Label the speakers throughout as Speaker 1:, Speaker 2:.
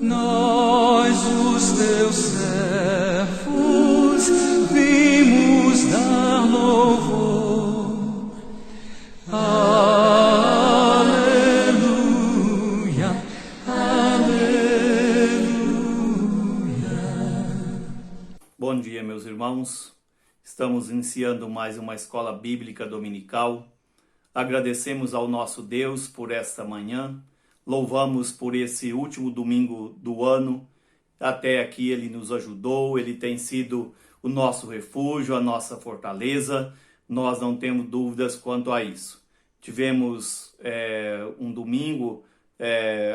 Speaker 1: Nós, os teus servos, vimos dar louvor. Aleluia, aleluia.
Speaker 2: Bom dia, meus irmãos. Estamos iniciando mais uma escola bíblica dominical. Agradecemos ao nosso Deus por esta manhã. Louvamos por esse último domingo do ano. Até aqui Ele nos ajudou, Ele tem sido o nosso refúgio, a nossa fortaleza. Nós não temos dúvidas quanto a isso. Tivemos um domingo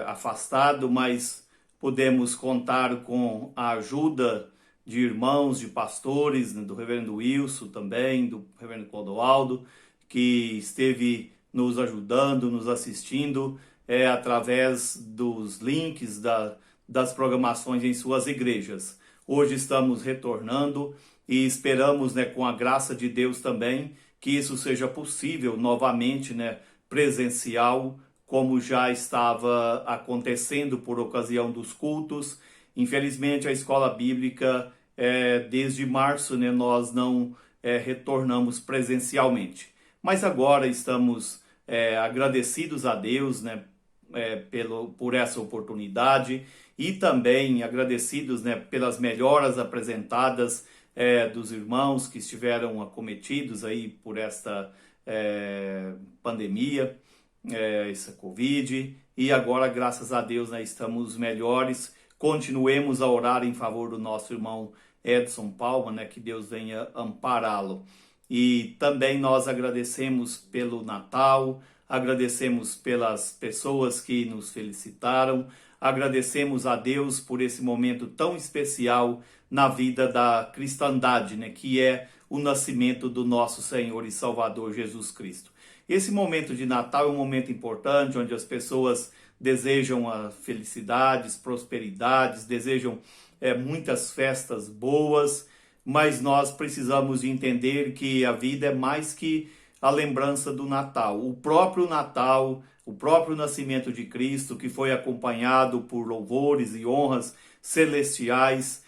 Speaker 2: afastado, mas podemos contar com a ajuda de irmãos, de pastores, do reverendo Wilson também, do reverendo Clodoaldo, que esteve nos ajudando, nos assistindo, através dos links das programações em suas igrejas. Hoje estamos retornando e esperamos, com a graça de Deus também, que isso seja possível novamente, presencial, como já estava acontecendo por ocasião dos cultos. Infelizmente, a escola bíblica, desde março, nós não retornamos presencialmente. Mas agora estamos agradecidos a Deus, por essa oportunidade, e também agradecidos, pelas melhoras apresentadas dos irmãos que estiveram acometidos aí por esta pandemia, essa Covid, e agora, graças a Deus, estamos melhores. Continuemos a orar em favor do nosso irmão Edson Palma, que Deus venha ampará-lo. E também nós agradecemos pelo Natal, agradecemos pelas pessoas que nos felicitaram, agradecemos a Deus por esse momento tão especial na vida da cristandade, que é o nascimento do nosso Senhor e Salvador Jesus Cristo. Esse momento de Natal é um momento importante, onde as pessoas desejam felicidades, prosperidades, desejam muitas festas boas, mas nós precisamos de entender que a vida é mais que a lembrança do Natal. O próprio Natal, o próprio nascimento de Cristo, que foi acompanhado por louvores e honras celestiais,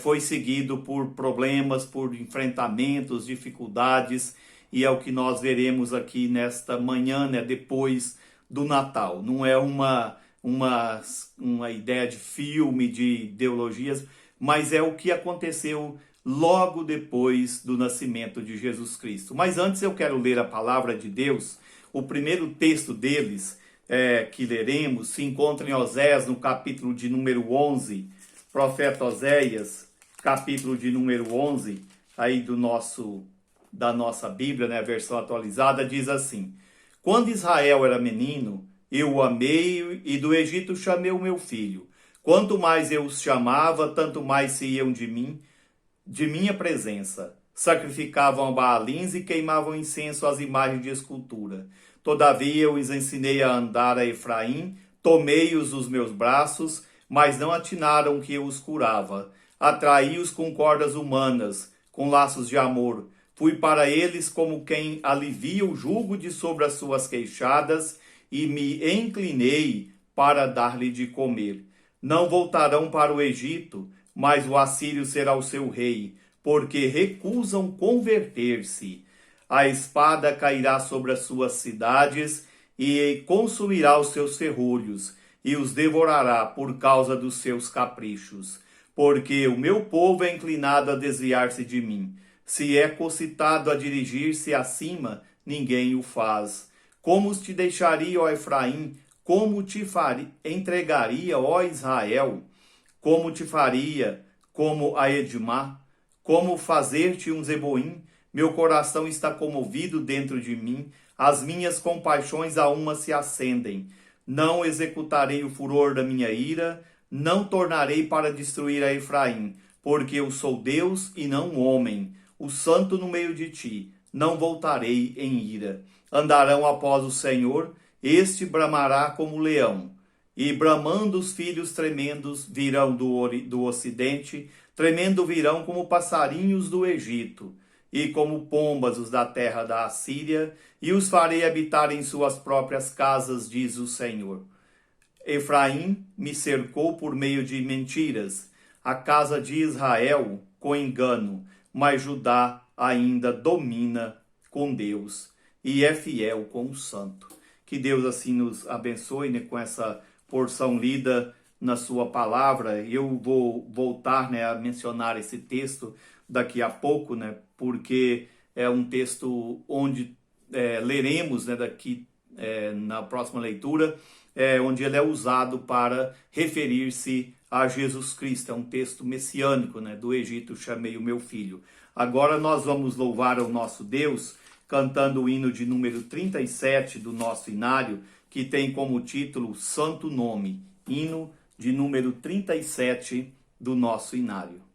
Speaker 2: foi seguido por problemas, por enfrentamentos, dificuldades, e é o que nós veremos aqui nesta manhã, depois do Natal. Não é uma ideia de filme, de ideologias, mas é o que aconteceu logo depois do nascimento de Jesus Cristo. Mas antes eu quero ler a palavra de Deus. O primeiro texto deles, que leremos, se encontra em Oséias, no capítulo de número 11, profeta Oséias, capítulo de número 11, aí da nossa Bíblia, a versão atualizada, diz assim: Quando Israel era menino, eu o amei, e do Egito chamei o meu filho. Quanto mais eu os chamava, tanto mais se iam de minha presença. Sacrificavam a Baalins e queimavam incenso às imagens de escultura. Todavia eu os ensinei a andar a Efraim, tomei-os dos meus braços, mas não atinaram que eu os curava. Atraí-os com cordas humanas, com laços de amor. Fui para eles como quem alivia o jugo de sobre as suas queixadas, e me inclinei para dar-lhe de comer. Não voltarão para o Egito, mas o assírio será o seu rei, porque recusam converter-se. A espada cairá sobre as suas cidades e consumirá os seus ferrolhos, e os devorará por causa dos seus caprichos. Porque o meu povo é inclinado a desviar-se de mim. Se é concitado a dirigir-se acima, ninguém o faz. Como te deixaria, ó Efraim? Como te entregaria, ó Israel? Como te faria, como a Edmá? Como fazer-te um Zeboim? Meu coração está comovido dentro de mim, as minhas compaixões a uma se acendem. Não executarei o furor da minha ira, não tornarei para destruir a Efraim, porque eu sou Deus e não homem, o santo no meio de ti, não voltarei em ira. Andarão após o Senhor, este bramará como leão. E bramando os filhos tremendos virão do ocidente, tremendo virão como passarinhos do Egito, e como pombas os da terra da Assíria, e os farei habitar em suas próprias casas, diz o Senhor. Efraim me cercou por meio de mentiras, a casa de Israel com engano, mas Judá ainda domina com Deus e é fiel com o santo. Que Deus assim nos abençoe, né, com essa porção lida na sua palavra. Eu vou voltar, né, a mencionar esse texto daqui a pouco, né, porque é um texto onde leremos, né, daqui na próxima leitura, onde ele é usado para referir-se a Jesus Cristo. É um texto messiânico, né, do Egito chamei o meu filho. Agora nós vamos louvar ao nosso Deus cantando o hino de número 37 do nosso inário, que tem como título Santo Nome, hino de número 37 do nosso inário.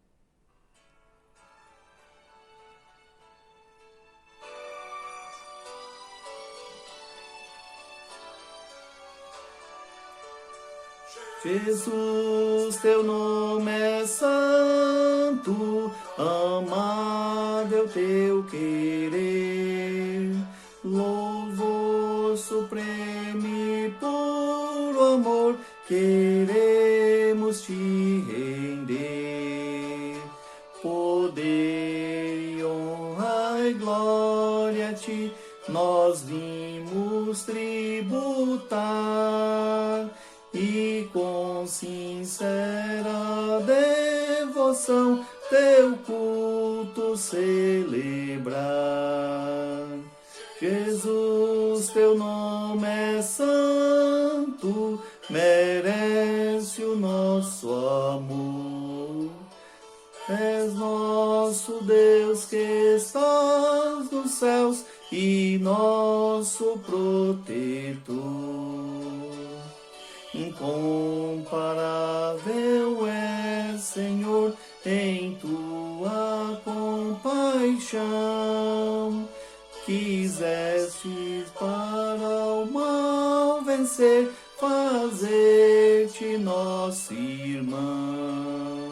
Speaker 2: Jesus, teu nome é santo, amável teu querer, louvor supremo e puro amor, queremos te render. Poder e honra e glória a ti, nós vimos tributar, e com sincera devoção teu culto celebrar. Jesus, teu nome é santo, merece o nosso amor. És nosso Deus que estás nos céus e nosso protetor. Incomparável é, Senhor, em tua compaixão. Quisestes para o mal vencer, fazer-te nosso irmão.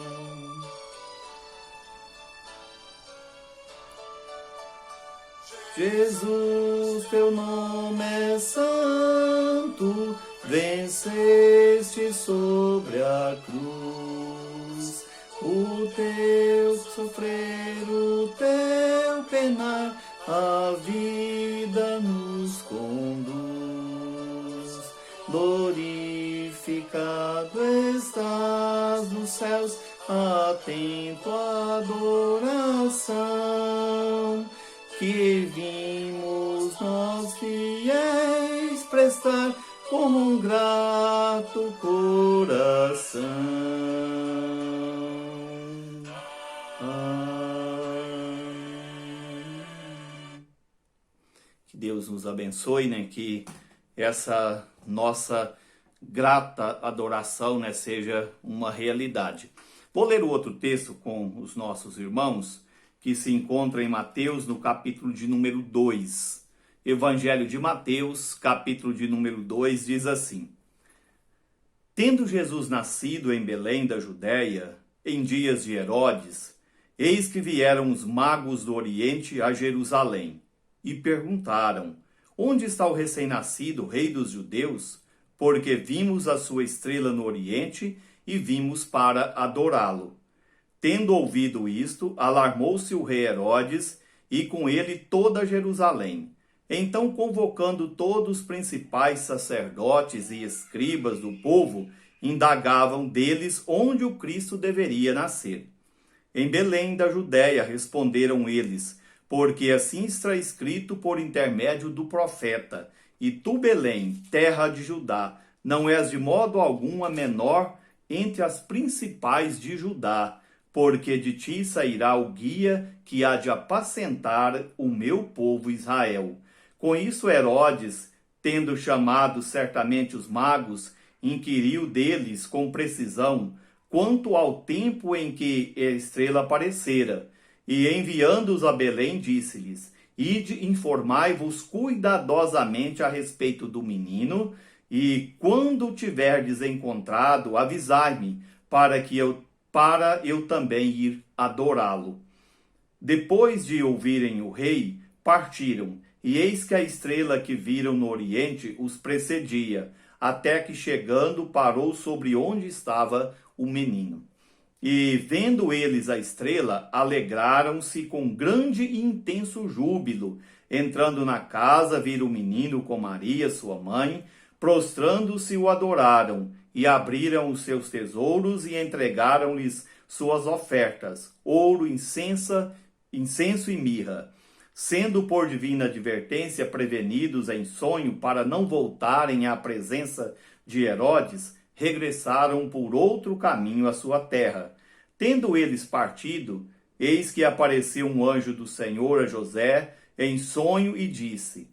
Speaker 2: Jesus, teu nome é santo, venceste sobre a cruz. O teu sofrer, o teu penar, a vida nos conduz. Glorificado estás nos céus, atento à adoração, que vimos nós fiéis prestar com um grato coração. Que Deus nos abençoe, né? Que essa nossa grata adoração, né, seja uma realidade. Vou ler o outro texto com os nossos irmãos, que se encontra em Mateus, no capítulo de número 2. Evangelho de Mateus, capítulo de número 2, diz assim: Tendo Jesus nascido em Belém da Judéia, em dias de Herodes, eis que vieram os magos do Oriente a Jerusalém, e perguntaram: Onde está o recém-nascido, rei dos judeus? Porque vimos a sua estrela no Oriente e vimos para adorá-lo. Tendo ouvido isto, alarmou-se o rei Herodes e com ele toda Jerusalém. Então, convocando todos os principais sacerdotes e escribas do povo, indagavam deles onde o Cristo deveria nascer. Em Belém da Judéia, responderam eles, porque assim está escrito por intermédio do profeta: E tu, Belém, terra de Judá, não és de modo algum a menor entre as principais de Judá, porque de ti sairá o guia que há de apacentar o meu povo Israel. Com isso, Herodes, tendo chamado certamente os magos, inquiriu deles com precisão quanto ao tempo em que a estrela aparecera, e enviando-os a Belém, disse-lhes: Ide, informai-vos cuidadosamente a respeito do menino, e quando o tiverdes encontrado, avisai-me, para eu também ir adorá-lo. Depois de ouvirem o rei, partiram, e eis que a estrela que viram no oriente os precedia, até que chegando parou sobre onde estava o menino. E vendo eles a estrela, alegraram-se com grande e intenso júbilo. Entrando na casa, viram o menino com Maria, sua mãe, prostrando-se o adoraram, e abriram os seus tesouros e entregaram-lhes suas ofertas, ouro, incenso e mirra. Sendo por divina advertência prevenidos em sonho para não voltarem à presença de Herodes, regressaram por outro caminho à sua terra. Tendo eles partido, eis que apareceu um anjo do Senhor a José em sonho e disse: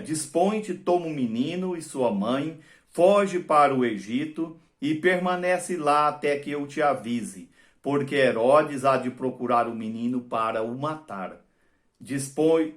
Speaker 2: Dispõe-te, toma o menino e sua mãe, foge para o Egito e permanece lá até que eu te avise, porque Herodes há de procurar o menino para o matar.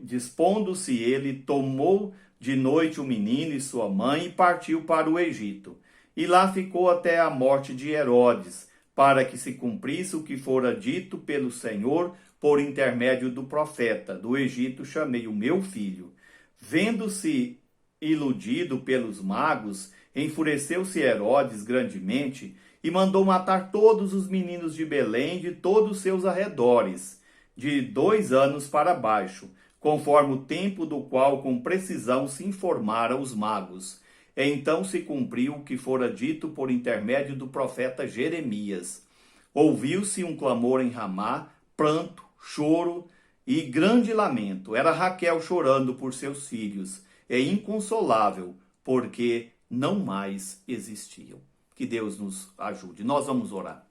Speaker 2: Dispondo-se ele, tomou de noite o menino e sua mãe e partiu para o Egito. E lá ficou até a morte de Herodes, para que se cumprisse o que fora dito pelo Senhor por intermédio do profeta: do Egito chamei o meu filho. Vendo-se iludido pelos magos, enfureceu-se Herodes grandemente e mandou matar todos os meninos de Belém de todos os seus arredores, de 2 anos para baixo, conforme o tempo do qual com precisão se informara os magos. Então se cumpriu o que fora dito por intermédio do profeta Jeremias. Ouviu-se um clamor em Ramá, pranto, choro e grande lamento. Era Raquel chorando por seus filhos, é inconsolável, porque não mais existiam. Que Deus nos ajude. Nós vamos orar.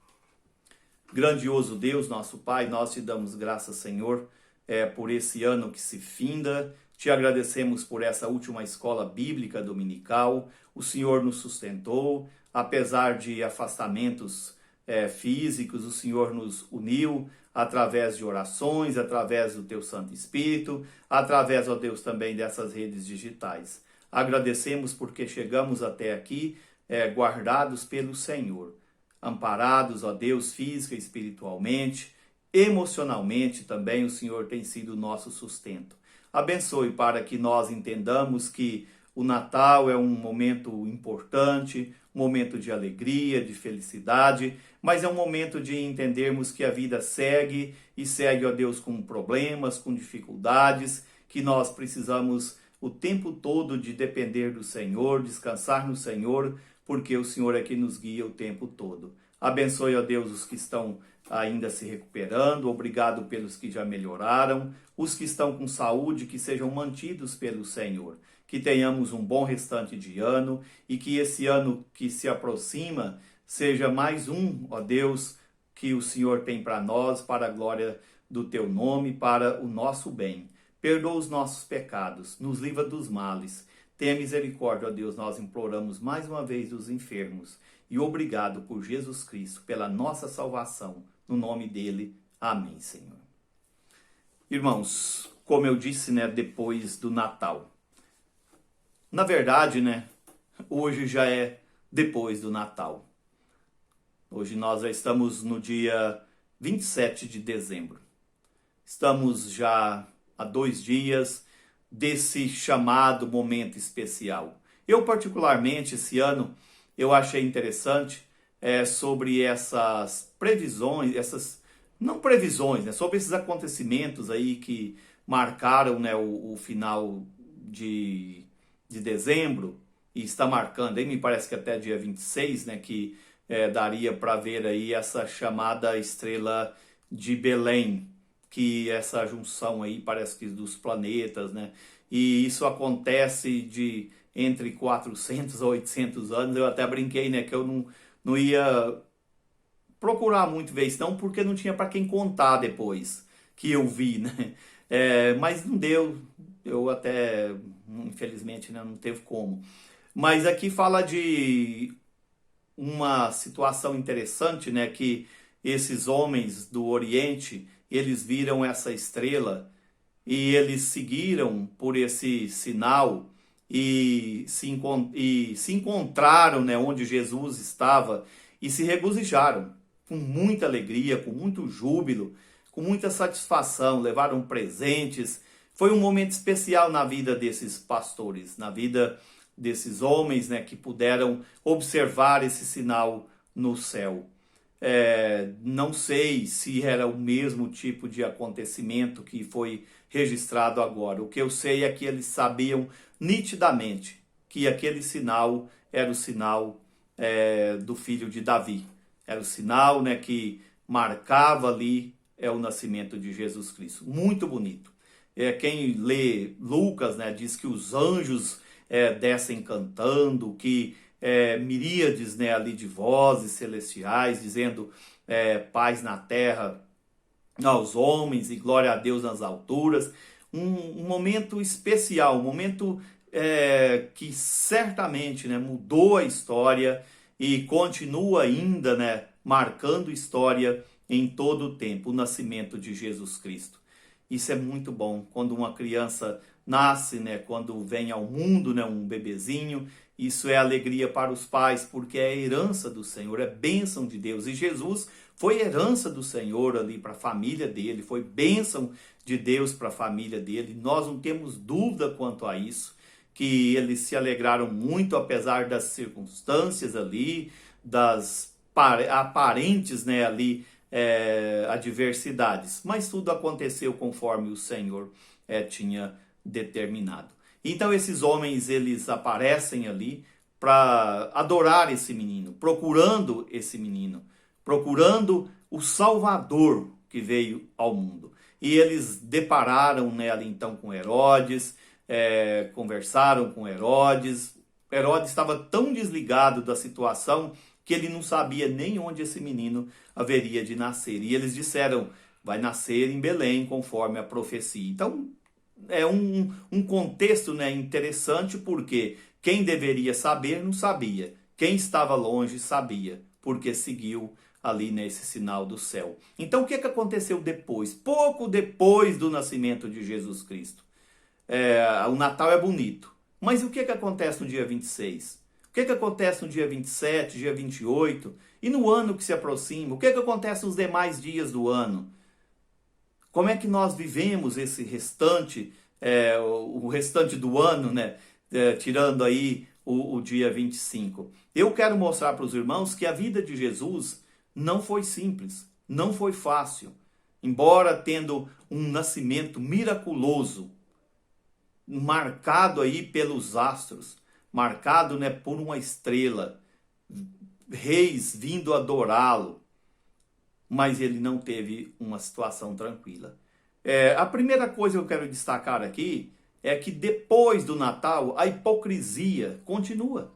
Speaker 2: Grandioso Deus, nosso Pai, nós te damos graças, Senhor, por esse ano que se finda. Te agradecemos por essa última escola bíblica dominical. O Senhor nos sustentou, apesar de afastamentos físicos, o Senhor nos uniu através de orações, através do Teu Santo Espírito, através, ó Deus, também dessas redes digitais. Agradecemos porque chegamos até aqui guardados pelo Senhor, amparados, ó Deus, física e espiritualmente, emocionalmente também o Senhor tem sido o nosso sustento. Abençoe para que nós entendamos que o Natal é um momento importante, um momento de alegria, de felicidade, mas é um momento de entendermos que a vida segue e segue, ó Deus, com problemas, com dificuldades, que nós precisamos o tempo todo de depender do Senhor, descansar no Senhor, porque o Senhor é que nos guia o tempo todo. Abençoe, ó Deus, os que estão ainda se recuperando, obrigado pelos que já melhoraram, os que estão com saúde, que sejam mantidos pelo Senhor, que tenhamos um bom restante de ano e que esse ano que se aproxima seja mais um, ó Deus, que o Senhor tem para nós, para a glória do Teu nome, para o nosso bem. Perdoa os nossos pecados, nos livra dos males. Tenha misericórdia, ó Deus, nós imploramos mais uma vez dos enfermos. E obrigado por Jesus Cristo, pela nossa salvação. No nome dele, amém, Senhor. Irmãos, como eu disse, depois do Natal. Na verdade, hoje já é depois do Natal. Hoje nós já estamos no dia 27 de dezembro. Estamos já há 2 dias desse chamado momento especial. Eu, particularmente, esse ano, eu achei interessante sobre essas previsões, sobre esses acontecimentos aí que marcaram o final de dezembro, e está marcando aí, me parece que até dia 26, que daria para ver aí essa chamada estrela de Belém, que essa junção aí parece que dos planetas, e isso acontece entre 400 a 800 anos. Eu até brinquei, que eu não ia procurar muito ver isso não, porque não tinha para quem contar depois que eu vi, mas não deu, eu até, infelizmente, não teve como. Mas aqui fala de uma situação interessante, que esses homens do Oriente, eles viram essa estrela e eles seguiram por esse sinal e se encontraram onde Jesus estava e se regozijaram com muita alegria, com muito júbilo, com muita satisfação, levaram presentes. Foi um momento especial na vida desses pastores, na vida desses homens, né, que puderam observar esse sinal no céu. Não sei se era o mesmo tipo de acontecimento que foi registrado agora. O que eu sei é que eles sabiam nitidamente que aquele sinal era o sinal do filho de Davi. Era o sinal, né, que marcava ali o nascimento de Jesus Cristo. Muito bonito. Quem lê Lucas, né, diz que os anjos descem cantando, que miríades, né, ali de vozes celestiais, dizendo paz na terra aos homens e glória a Deus nas alturas. Um momento especial, um momento que certamente, né, mudou a história e continua ainda, né, marcando história em todo o tempo, o nascimento de Jesus Cristo. Isso é muito bom, quando uma criança nasce, né, quando vem ao mundo, né, um bebezinho, isso é alegria para os pais, porque é herança do Senhor, é bênção de Deus. E Jesus foi herança do Senhor ali para a família dele, foi bênção de Deus para a família dele. Nós não temos dúvida quanto a isso, que eles se alegraram muito, apesar das circunstâncias ali, das aparentes, né, ali, adversidades. Mas tudo aconteceu conforme o Senhor tinha determinado. Então esses homens, eles aparecem ali para adorar esse menino, procurando esse menino, procurando o Salvador que veio ao mundo. E eles depararam, né, ali então com Herodes, conversaram com Herodes. Herodes estava tão desligado da situação que ele não sabia nem onde esse menino haveria de nascer. E eles disseram, vai nascer em Belém, conforme a profecia. Então, é um contexto, né, interessante, porque quem deveria saber não sabia. Quem estava longe sabia, porque seguiu ali nesse sinal do céu. Então, o que aconteceu depois? Pouco depois do nascimento de Jesus Cristo. O Natal é bonito, mas o que acontece no dia 26? O que acontece no dia 27, dia 28? E no ano que se aproxima? O que acontece nos demais dias do ano? Como é que nós vivemos esse restante, o restante do ano, né? Tirando aí o dia 25. Eu quero mostrar para os irmãos que a vida de Jesus não foi simples, não foi fácil. Embora tendo um nascimento miraculoso, marcado aí pelos astros, marcado, né, por uma estrela, reis vindo adorá-lo, mas ele não teve uma situação tranquila. A primeira coisa que eu quero destacar aqui é que depois do Natal a hipocrisia continua.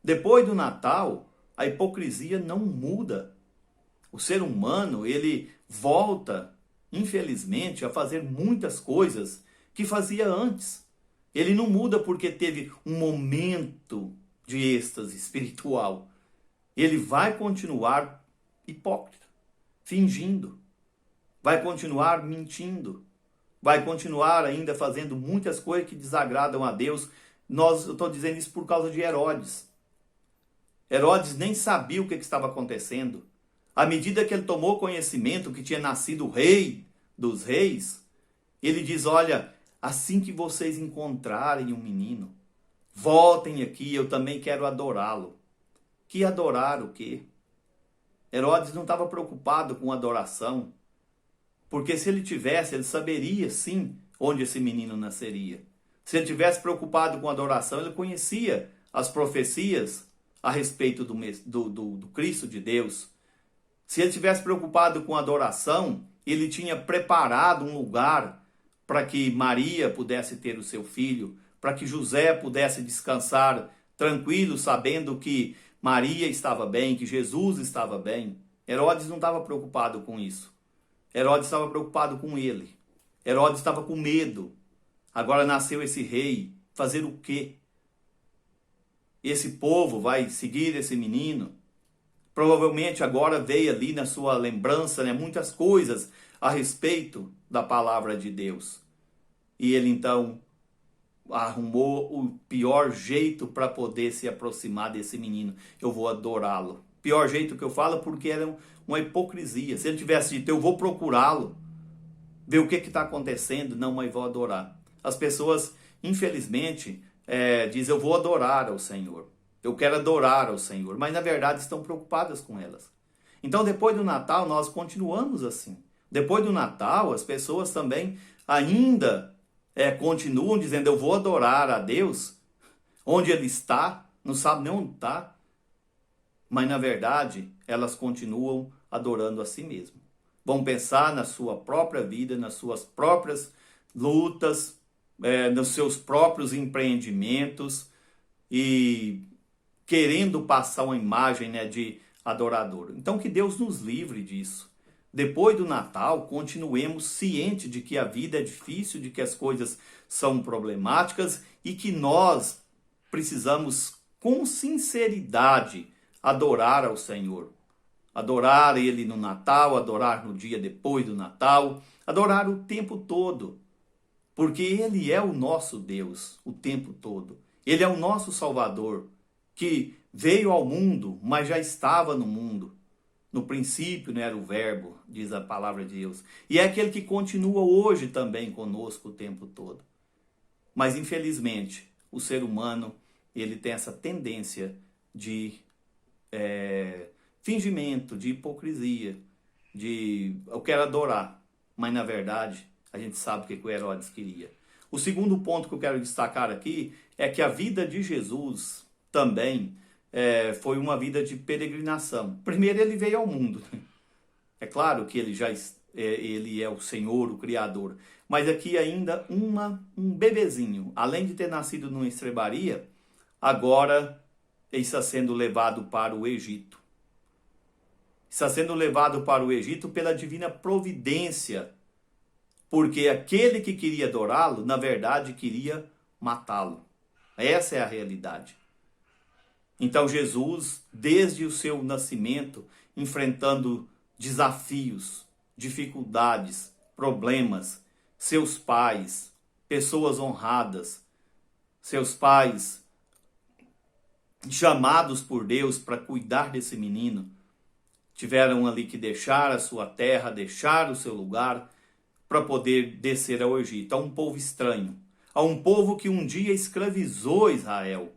Speaker 2: Depois do Natal a hipocrisia não muda. O ser humano, ele volta, infelizmente, a fazer muitas coisas que fazia antes. Ele não muda porque teve um momento de êxtase espiritual. Ele vai continuar hipócrita, fingindo. Vai continuar mentindo. Vai continuar ainda fazendo muitas coisas que desagradam a Deus. Eu estou dizendo isso por causa de Herodes. Herodes nem sabia o que estava acontecendo. À medida que ele tomou conhecimento que tinha nascido o rei dos reis, ele diz, olha, assim que vocês encontrarem um menino, voltem aqui, eu também quero adorá-lo. Que adorar o quê? Herodes não estava preocupado com adoração, porque se ele tivesse, ele saberia sim onde esse menino nasceria. Se ele tivesse preocupado com adoração, ele conhecia as profecias a respeito do Cristo de Deus. Se ele tivesse preocupado com adoração, ele tinha preparado um lugar para que Maria pudesse ter o seu filho, para que José pudesse descansar tranquilo, sabendo que Maria estava bem, que Jesus estava bem. Herodes não estava preocupado com isso. Herodes estava preocupado com ele. Herodes estava com medo. Agora nasceu esse rei. Fazer o quê? Esse povo vai seguir esse menino? Provavelmente agora veio ali na sua lembrança, né, muitas coisas a respeito da palavra de Deus. E ele então arrumou o pior jeito para poder se aproximar desse menino. Eu vou adorá-lo. Pior jeito que eu falo porque era uma hipocrisia. Se ele tivesse dito, eu vou procurá-lo, ver o que está acontecendo, não, mas vou adorar. As pessoas, infelizmente, diz, eu vou adorar ao Senhor, eu quero adorar ao Senhor, mas na verdade estão preocupadas com elas. Então depois do Natal nós continuamos assim. Depois do Natal as pessoas também ainda continuam dizendo, eu vou adorar a Deus, onde Ele está, não sabe nem onde está, mas na verdade elas continuam adorando a si mesmo. Vão pensar na sua própria vida, nas suas próprias lutas, nos seus próprios empreendimentos e querendo passar uma imagem, de adorador. Então que Deus nos livre disso. Depois do Natal, continuemos cientes de que a vida é difícil, de que as coisas são problemáticas e que nós precisamos, com sinceridade, adorar ao Senhor. Adorar Ele no Natal, adorar no dia depois do Natal, adorar o tempo todo. Porque Ele é o nosso Deus o tempo todo. Ele é o nosso Salvador, que veio ao mundo, mas já estava no mundo. No princípio, era o Verbo, diz a palavra de Deus. E é aquele que continua hoje também conosco o tempo todo. Mas, infelizmente, o ser humano, ele tem essa tendência de fingimento, de hipocrisia, de eu quero adorar, mas na verdade a gente sabe o que o Herodes queria. O segundo ponto que eu quero destacar aqui é que a vida de Jesus também foi uma vida de peregrinação. Primeiro ele veio ao mundo. É claro que ele é o Senhor, o Criador. Mas aqui ainda um bebezinho, além de ter nascido numa estrebaria, agora ele está sendo levado para o Egito. Está sendo levado para o Egito pela divina providência, porque aquele que queria adorá-lo, na verdade, queria matá-lo. Essa é a realidade. Então Jesus, desde o seu nascimento, enfrentando desafios, dificuldades, problemas, seus pais, pessoas honradas, seus pais chamados por Deus para cuidar desse menino, tiveram ali que deixar a sua terra, deixar o seu lugar para poder descer ao Egito, a um povo estranho, a um povo que um dia escravizou Israel,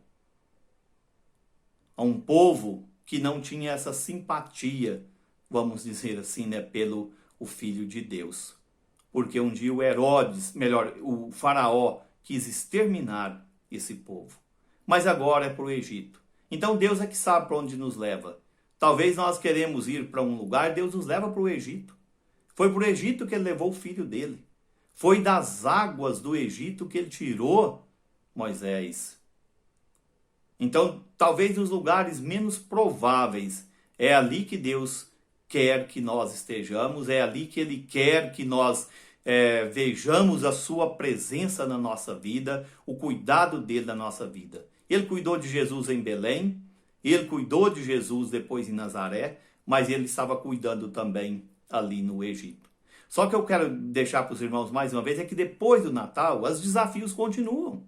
Speaker 2: a um povo que não tinha essa simpatia, vamos dizer assim, pelo o Filho de Deus. Porque um dia o faraó quis exterminar esse povo. Mas agora é para o Egito. Então Deus é que sabe para onde nos leva. Talvez nós queremos ir para um lugar, Deus nos leva para o Egito. Foi para o Egito que ele levou o filho dele. Foi das águas do Egito que ele tirou Moisés. Então, talvez nos lugares menos prováveis, é ali que Deus quer que nós estejamos, é ali que Ele quer que nós vejamos a sua presença na nossa vida, o cuidado dele na nossa vida. Ele cuidou de Jesus em Belém, ele cuidou de Jesus depois em Nazaré, mas ele estava cuidando também ali no Egito. Só que eu quero deixar para os irmãos mais uma vez, é que depois do Natal, os desafios continuam.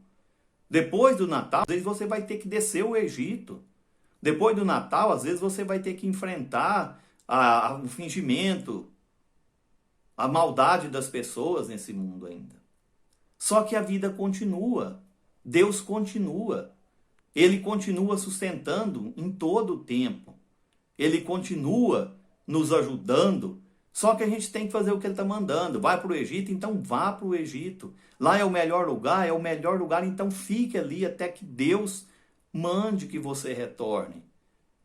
Speaker 2: Depois do Natal, às vezes você vai ter que descer o Egito. Depois do Natal, às vezes você vai ter que enfrentar o fingimento, a maldade das pessoas nesse mundo ainda. Só que a vida continua. Deus continua. Ele continua sustentando em todo o tempo. Ele continua nos ajudando. Só que a gente tem que fazer o que ele está mandando. Vai para o Egito, então vá para o Egito. Lá é o melhor lugar, então fique ali até que Deus mande que você retorne.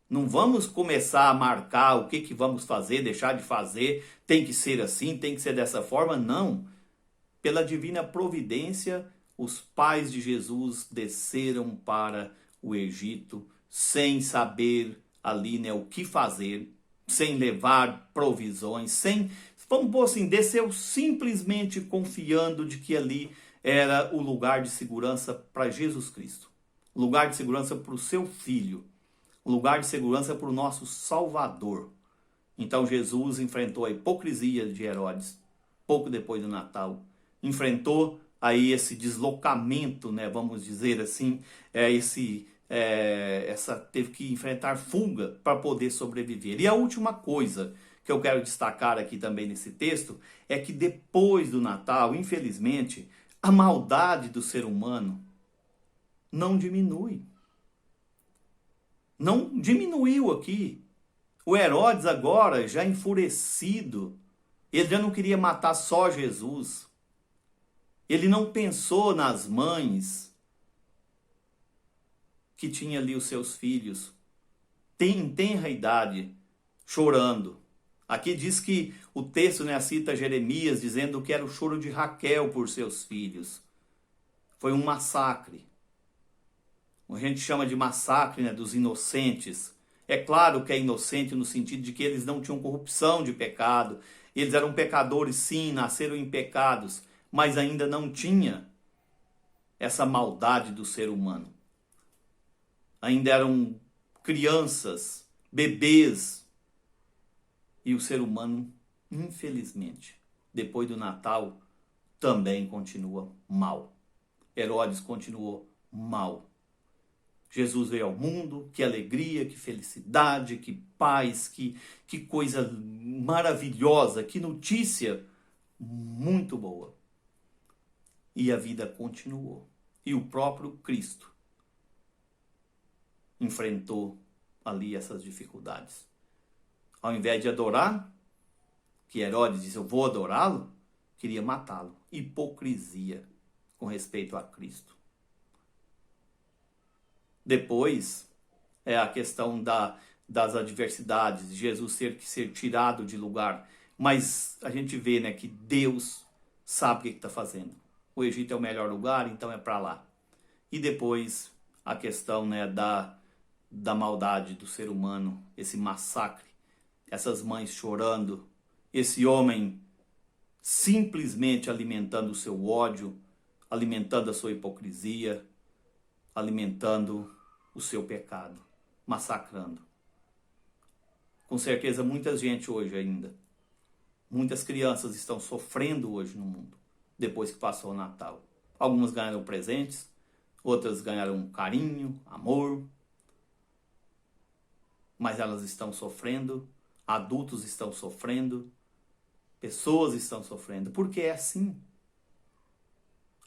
Speaker 2: Não vamos começar a marcar o que vamos fazer, deixar de fazer, tem que ser assim, tem que ser dessa forma. Não. Pela divina providência, os pais de Jesus desceram para o Egito sem saber ali o que fazer, sem levar provisões, vamos pôr assim, desceu simplesmente confiando de que ali era o lugar de segurança para Jesus Cristo, o lugar de segurança para o seu Filho, o lugar de segurança para o nosso Salvador. Então Jesus enfrentou a hipocrisia de Herodes, pouco depois do Natal, enfrentou aí esse deslocamento, vamos dizer assim, teve que enfrentar fuga para poder sobreviver. E a última coisa que eu quero destacar aqui também nesse texto é que depois do Natal, infelizmente, a maldade do ser humano não diminui. Não diminuiu aqui. O Herodes agora, já enfurecido, ele já não queria matar só Jesus. Ele não pensou nas mães que tinha ali os seus filhos, em tenra idade, chorando. Aqui diz que o texto, né, cita Jeremias dizendo que era o choro de Raquel por seus filhos. Foi um massacre. A gente chama de massacre, né, dos inocentes. É claro que é inocente no sentido de que eles não tinham corrupção de pecado. Eles eram pecadores, sim, nasceram em pecados, mas ainda não tinha essa maldade do ser humano. Ainda eram crianças, bebês. E o ser humano, infelizmente, depois do Natal, também continua mal. Herodes continuou mal. Jesus veio ao mundo, que alegria, que felicidade, que paz, que coisa maravilhosa, que notícia muito boa. E a vida continuou. E o próprio Cristo enfrentou ali essas dificuldades. Ao invés de adorar, que Herodes disse, eu vou adorá-lo, queria matá-lo. Hipocrisia com respeito a Cristo. Depois, é a questão das adversidades, de Jesus ter que ser tirado de lugar. Mas a gente vê, né, que Deus sabe o que está fazendo. O Egito é o melhor lugar, então é para lá. E depois, a questão, né, da maldade do ser humano, esse massacre, essas mães chorando, esse homem simplesmente alimentando o seu ódio, alimentando a sua hipocrisia, alimentando o seu pecado, massacrando. Com certeza muita gente hoje ainda, muitas crianças estão sofrendo hoje no mundo, depois que passou o Natal. Algumas ganharam presentes, outras ganharam carinho, amor, mas elas estão sofrendo, adultos estão sofrendo, pessoas estão sofrendo, porque é assim.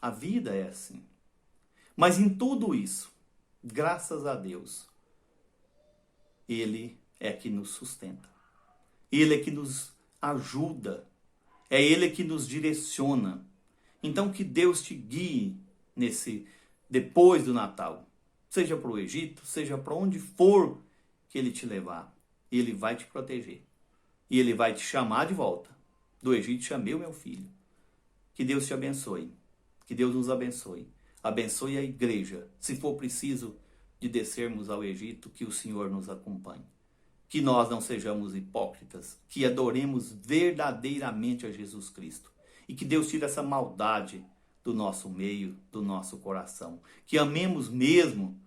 Speaker 2: A vida é assim. Mas em tudo isso, graças a Deus, Ele é que nos sustenta. Ele é que nos ajuda. É Ele que nos direciona. Então que Deus te guie depois do Natal. Seja para o Egito, seja para onde for que Ele te levar. Ele vai te proteger. E Ele vai te chamar de volta. Do Egito chamei o meu filho. Que Deus te abençoe. Que Deus nos abençoe. Abençoe a igreja. Se for preciso de descermos ao Egito, que o Senhor nos acompanhe. Que nós não sejamos hipócritas. Que adoremos verdadeiramente a Jesus Cristo. E que Deus tire essa maldade do nosso meio, do nosso coração. Que amemos mesmo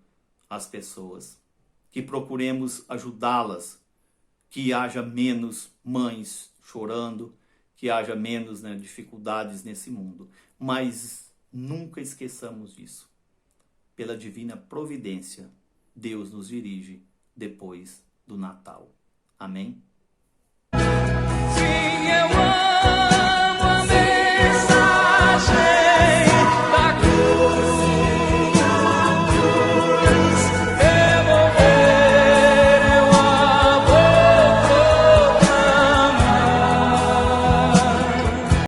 Speaker 2: as pessoas. Que procuremos ajudá-las. Que haja menos mães chorando. Que haja menos, né, dificuldades nesse mundo. Mas nunca esqueçamos disso. Pela divina providência, Deus nos dirige depois do Natal. Amém?
Speaker 1: Sim, eu amo.